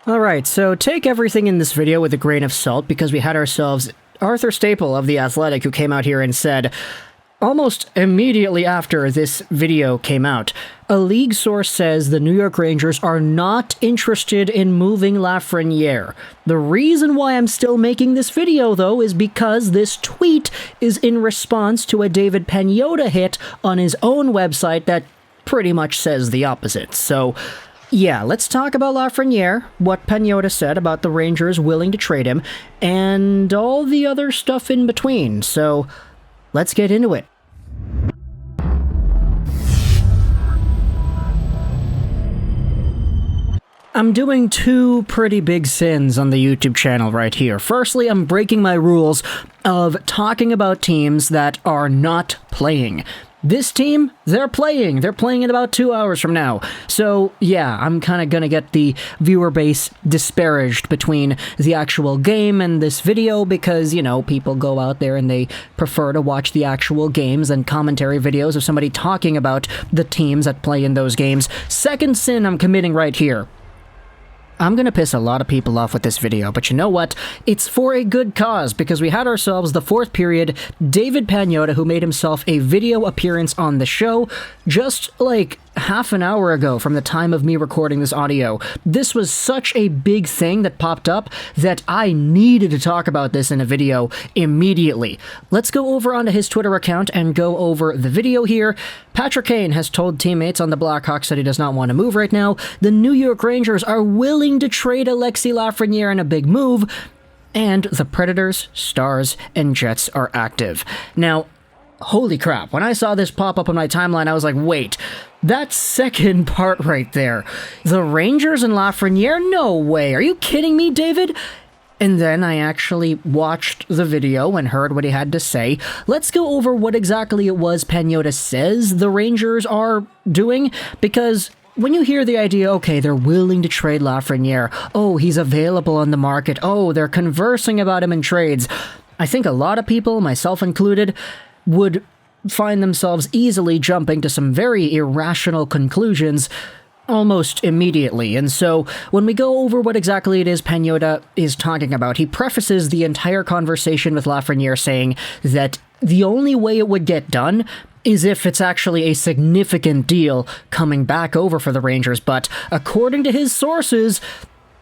Alright, so take everything in this video with a grain of salt because we had ourselves Arthur Staple of The Athletic who came out here and said, almost immediately after this video came out, a league source says the New York Rangers are not interested in moving Lafreniere. The reason why I'm still making this video, though, is because this tweet is in response to a David Pagnotta hit on his own website that pretty much says the opposite. So, yeah, let's talk about Lafreniere, what Pagnotta said about the Rangers willing to trade him, and all the other stuff in between. So, let's get into it. I'm doing two pretty big sins on the YouTube channel right here. Firstly, I'm breaking my rules of talking about teams that are not playing. This team, they're playing. They're playing in about 2 hours from now. So, yeah, I'm kind of going to get the viewer base disparaged between the actual game and this video because, you know, people go out there and they prefer to watch the actual games and commentary videos of somebody talking about the teams that play in those games. Second sin I'm committing right here. I'm gonna piss a lot of people off with this video, but you know what? It's for a good cause, because we had ourselves the fourth period David Pagnotta, who made himself a video appearance on the show just like half an hour ago from the time of me recording this audio. This was such a big thing that popped up that I needed to talk about this in a video immediately. Let's go over onto his Twitter account and go over the video here. Patrick Kane has told teammates on the Blackhawks that he does not want to move right now. The New York Rangers are willing to trade Alexis Lafreniere in a big move, and the Predators, Stars, and Jets are active. Now, holy crap, when I saw this pop up on my timeline, I was like, wait, that second part right there. The Rangers and Lafreniere? No way. Are you kidding me, David? And then I actually watched the video and heard what he had to say. Let's go over what exactly it was Pagnotta says the Rangers are doing, because when you hear the idea, okay, they're willing to trade Lafreniere, oh, he's available on the market, oh, they're conversing about him in trades, I think a lot of people, myself included, would find themselves easily jumping to some very irrational conclusions almost immediately. And so when we go over what exactly it is Pagnotta is talking about, he prefaces the entire conversation with Lafreniere saying that the only way it would get done is if it's actually a significant deal coming back over for the Rangers. But according to his sources,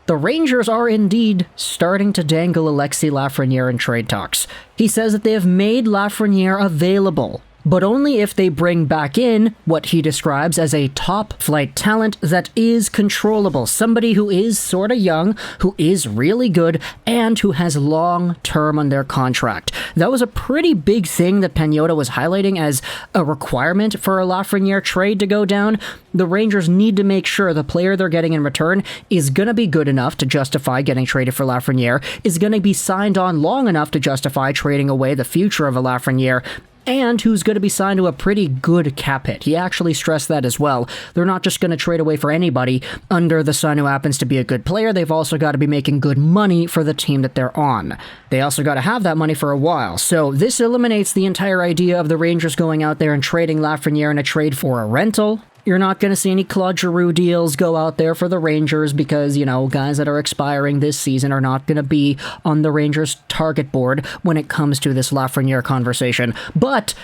the Rangers are indeed starting to dangle Alexis Lafreniere in trade talks. He says that they have made Lafreniere available, but only if they bring back in what he describes as a top-flight talent that is controllable. Somebody who is sort of young, who is really good, and who has long-term on their contract. That was a pretty big thing that Pagnotta was highlighting as a requirement for a Lafreniere trade to go down. The Rangers need to make sure the player they're getting in return is going to be good enough to justify getting traded for Lafreniere, is going to be signed on long enough to justify trading away the future of a Lafreniere, and who's going to be signed to a pretty good cap hit. He actually stressed that as well. They're not just going to trade away for anybody under the sun who happens to be a good player. They've also got to be making good money for the team that they're on. They also got to have that money for a while. So this eliminates the entire idea of the Rangers going out there and trading Lafreniere in a trade for a rental. You're not going to see any Claude Giroux deals go out there for the Rangers because, you know, guys that are expiring this season are not going to be on the Rangers' target board when it comes to this Lafreniere conversation. But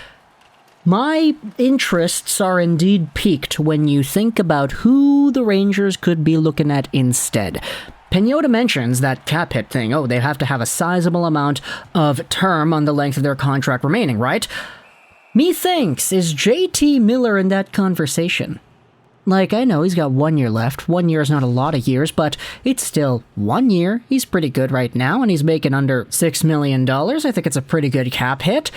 my interests are indeed piqued when you think about who the Rangers could be looking at instead. Pagnotta mentions that cap hit thing. Oh, they have to have a sizable amount of term on the length of their contract remaining, right? Methinks, is JT Miller in that conversation? Like, I know he's got 1 year left. 1 year is not a lot of years, but it's still 1 year. He's pretty good right now, and he's making under $6 million. I think it's a pretty good cap hit.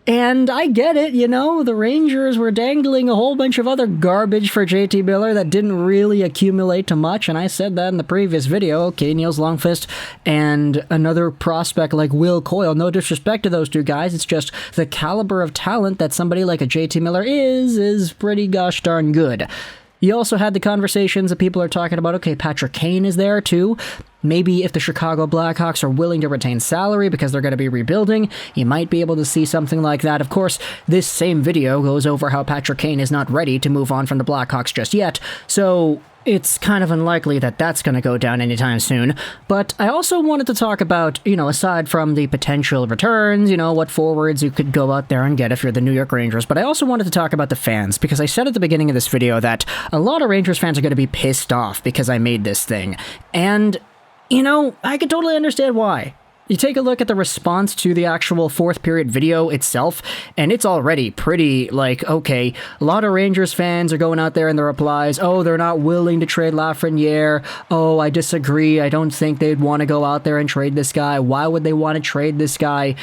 And I get it, you know, the Rangers were dangling a whole bunch of other garbage for JT Miller that didn't really accumulate to much, and I said that in the previous video. Okay, Niels Longfist and another prospect like Will Coyle. No disrespect to those two guys, it's just the caliber of talent that somebody like a JT Miller is pretty gosh darn good. You also had the conversations that people are talking about, okay, Patrick Kane is there too. Maybe if the Chicago Blackhawks are willing to retain salary because they're going to be rebuilding, you might be able to see something like that. Of course, this same video goes over how Patrick Kane is not ready to move on from the Blackhawks just yet, so it's kind of unlikely that that's going to go down anytime soon. But I also wanted to talk about, aside from the potential returns, what forwards you could go out there and get if you're the New York Rangers, but I also wanted to talk about the fans, because I said at the beginning of this video that a lot of Rangers fans are going to be pissed off because I made this thing. And, I could totally understand why. You take a look at the response to the actual fourth period video itself, and it's already pretty, okay, a lot of Rangers fans are going out there in the replies, oh, they're not willing to trade Lafreniere, oh, I disagree, I don't think they'd want to go out there and trade this guy, why would they want to trade this guy?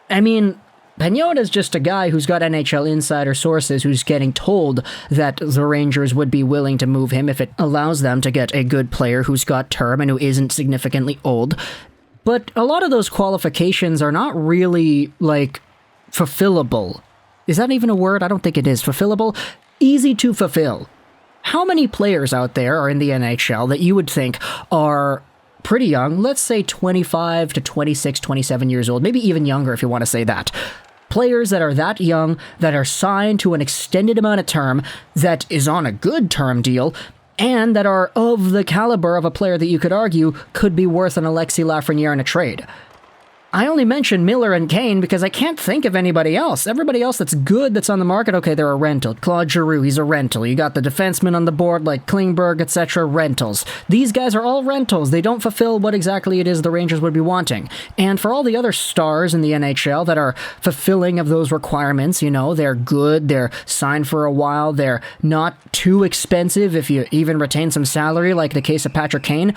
I mean, Pagnotta's just a guy who's got NHL insider sources who's getting told that the Rangers would be willing to move him if it allows them to get a good player who's got term and who isn't significantly old. But a lot of those qualifications are not really, fulfillable. Is that even a word? I don't think it is. Fulfillable? Easy to fulfill. How many players out there are in the NHL that you would think are pretty young, let's say 25 to 26, 27 years old, maybe even younger if you want to say that. Players that are that young, that are signed to an extended amount of term, that is on a good term deal, and that are of the caliber of a player that you could argue could be worth an Alexis Lafreniere in a trade. I only mention Miller and Kane because I can't think of anybody else. Everybody else that's good that's on the market, okay, they're a rental. Claude Giroux, he's a rental. You got the defensemen on the board like Klingberg, etc., rentals. These guys are all rentals. They don't fulfill what exactly it is the Rangers would be wanting. And for all the other stars in the NHL that are fulfilling of those requirements, they're good, they're signed for a while, they're not too expensive if you even retain some salary, like the case of Patrick Kane.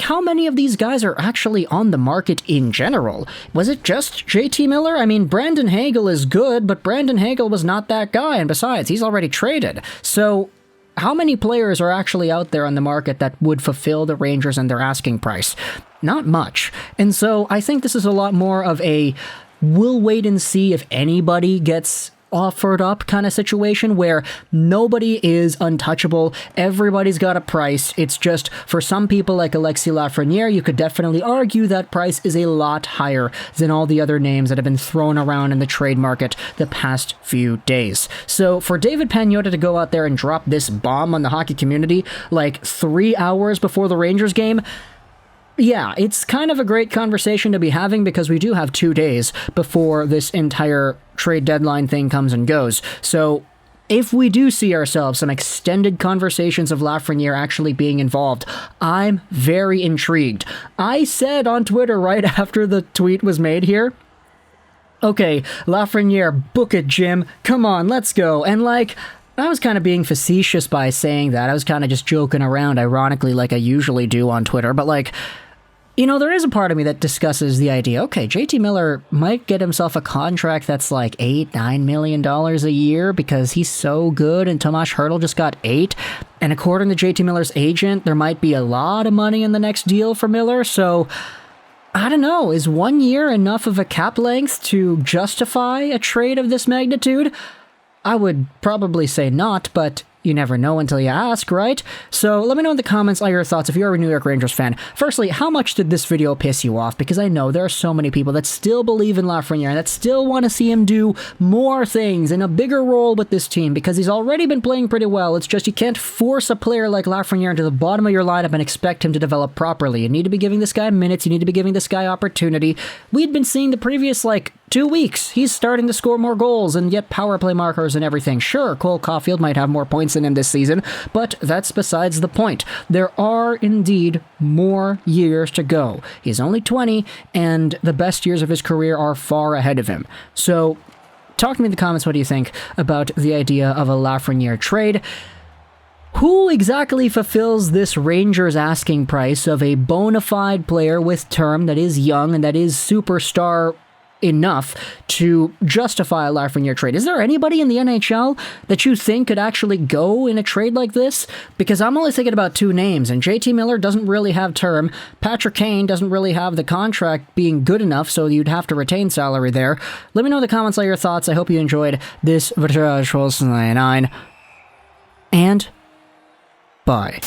How many of these guys are actually on the market in general? Was it just JT Miller? I mean, Brandon Hagel is good, but Brandon Hagel was not that guy, and besides, he's already traded. So, how many players are actually out there on the market that would fulfill the Rangers and their asking price? Not much. And so, I think this is a lot more of a we'll wait and see if anybody gets offered up kind of situation where nobody is untouchable, everybody's got a price. It's just for some people like Alexis Lafreniere, you could definitely argue that price is a lot higher than all the other names that have been thrown around in the trade market the past few days. So for David Pagnotta to go out there and drop this bomb on the hockey community 3 hours before the Rangers game, yeah, it's kind of a great conversation to be having because we do have 2 days before this entire trade deadline thing comes and goes. So if we do see ourselves some extended conversations of Lafreniere actually being involved, I'm very intrigued. I said on Twitter right after the tweet was made here, okay, Lafreniere, book it, Jim. Come on, let's go. And I was kind of being facetious by saying that. I was kind of just joking around, ironically, like I usually do on Twitter. But there is a part of me that discusses the idea, okay, JT Miller might get himself a contract that's $8-9 million a year because he's so good, and Tomas Hertl just got 8. And according to JT Miller's agent, there might be a lot of money in the next deal for Miller. So, I don't know, is 1 year enough of a cap length to justify a trade of this magnitude? I would probably say not, but you never know until you ask, right? So let me know in the comments all your thoughts if you're a New York Rangers fan. Firstly, how much did this video piss you off? Because I know there are so many people that still believe in Lafreniere and that still want to see him do more things in a bigger role with this team because he's already been playing pretty well. It's just you can't force a player like Lafreniere into the bottom of your lineup and expect him to develop properly. You need to be giving this guy minutes. You need to be giving this guy opportunity. We'd been seeing the previous, 2 weeks. He's starting to score more goals and get power play markers and everything. Sure, Cole Caulfield might have more points than him this season, but that's besides the point. There are indeed more years to go. He's only 20, and the best years of his career are far ahead of him. So, talk to me in the comments what do you think about the idea of a Lafreniere trade. Who exactly fulfills this Rangers asking price of a bona fide player with term that is young and that is superstar enough to justify a Lafreniere trade? Is there anybody in the NHL that you think could actually go in a trade like this? Because I'm only thinking about 2 names, and JT Miller doesn't really have term. Patrick Kane doesn't really have the contract being good enough, so you'd have to retain salary there. Let me know in the comments all your thoughts. I hope you enjoyed this video, and bye.